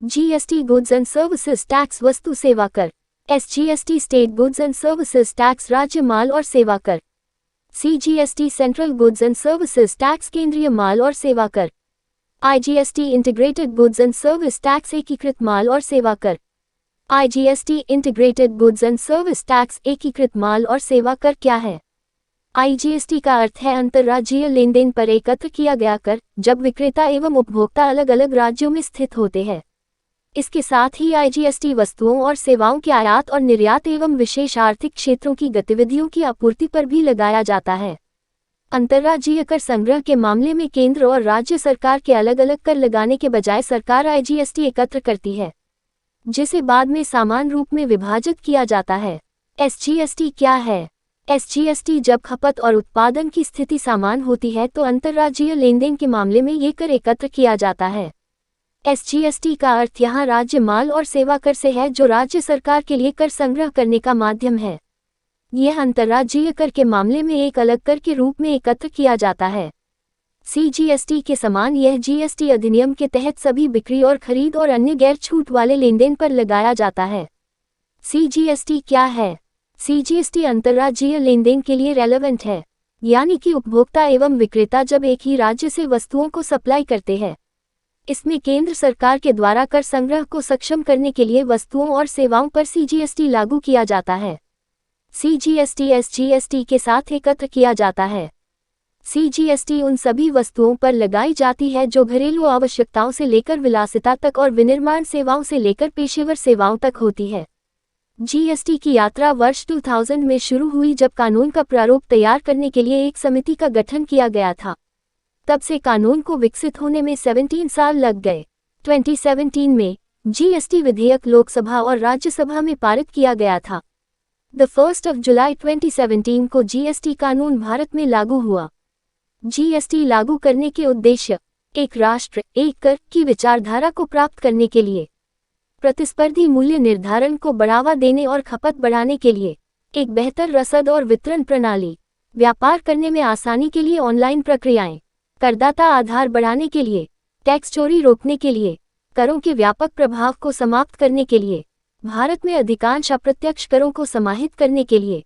GST goods and services tax वस्तु सेवा कर। SGST state goods and services tax राज्य माल और सेवा कर। CGST central goods and services tax केंद्रीय माल और सेवा कर। IGST integrated goods and service tax एकीकृत माल और सेवा कर। IGST integrated goods and service tax एकीकृत माल और सेवा कर क्या है? आईजीएसटी का अर्थ है अंतर्राज्यीय लेनदेन पर एकत्र किया गया कर, जब विक्रेता एवं उपभोक्ता अलग अलग राज्यों में स्थित होते हैं। इसके साथ ही आईजीएसटी वस्तुओं और सेवाओं के आयात और निर्यात एवं विशेष आर्थिक क्षेत्रों की गतिविधियों की आपूर्ति पर भी लगाया जाता है। अंतर्राज्यीय कर संग्रह के मामले में केंद्र और राज्य सरकार के अलग अलग कर लगाने के बजाय सरकार आईजीएसटी एकत्र करती है, जिसे बाद में समान रूप में विभाजित किया जाता है। एसजीएसटी क्या है? एसजीएसटी जब खपत और उत्पादन की स्थिति समान होती है तो अंतर्राज्यीय लेनदेन के मामले में ये कर एकत्र किया जाता है। एसजीएसटी का अर्थ यहाँ राज्य माल और सेवा कर से है, जो राज्य सरकार के लिए कर संग्रह करने का माध्यम है। यह अंतर्राज्यीय कर के मामले में एक अलग कर के रूप में एकत्र किया जाता है। सीजीएसटी के समान यह जीएसटी अधिनियम के तहत सभी बिक्री और खरीद और अन्य गैर छूट वाले लेनदेन पर लगाया जाता है। सीजीएसटी क्या है? सीजीएसटी अंतर्राज्यीय लेनदेन के लिए रेलेवेंट है, यानी कि उपभोक्ता एवं विक्रेता जब एक ही राज्य से वस्तुओं को सप्लाई करते हैं। इसमें केंद्र सरकार के द्वारा कर संग्रह को सक्षम करने के लिए वस्तुओं और सेवाओं पर सीजीएसटी लागू किया जाता है। सीजीएसटी एसजीएसटी के साथ एकत्र किया जाता है। सीजीएसटी उन सभी वस्तुओं पर लगाई जाती है जो घरेलू आवश्यकताओं से लेकर विलासिता तक और विनिर्माण सेवाओं से लेकर पेशेवर सेवाओं तक होती है। जीएसटी की यात्रा वर्ष 2000 में शुरू हुई, जब कानून का प्रारूप तैयार करने के लिए एक समिति का गठन किया गया था। तब से कानून को विकसित होने में 17 साल लग गए। 2017 में जीएसटी विधेयक लोकसभा और राज्यसभा में पारित किया गया था। 1 जुलाई 2017 को जीएसटी कानून भारत में लागू हुआ। जीएसटी लागू करने के उद्देश्य एक राष्ट्र एक कर की विचारधारा को प्राप्त करने के लिए, प्रतिस्पर्धी मूल्य निर्धारण को बढ़ावा देने और खपत बढ़ाने के लिए, एक बेहतर रसद और वितरण प्रणाली, व्यापार करने में आसानी के लिए ऑनलाइन प्रक्रियाएं, करदाता आधार बढ़ाने के लिए, टैक्स चोरी रोकने के लिए, करों के व्यापक प्रभाव को समाप्त करने के लिए, भारत में अधिकांश अप्रत्यक्ष करों को समाहित करने के लिए,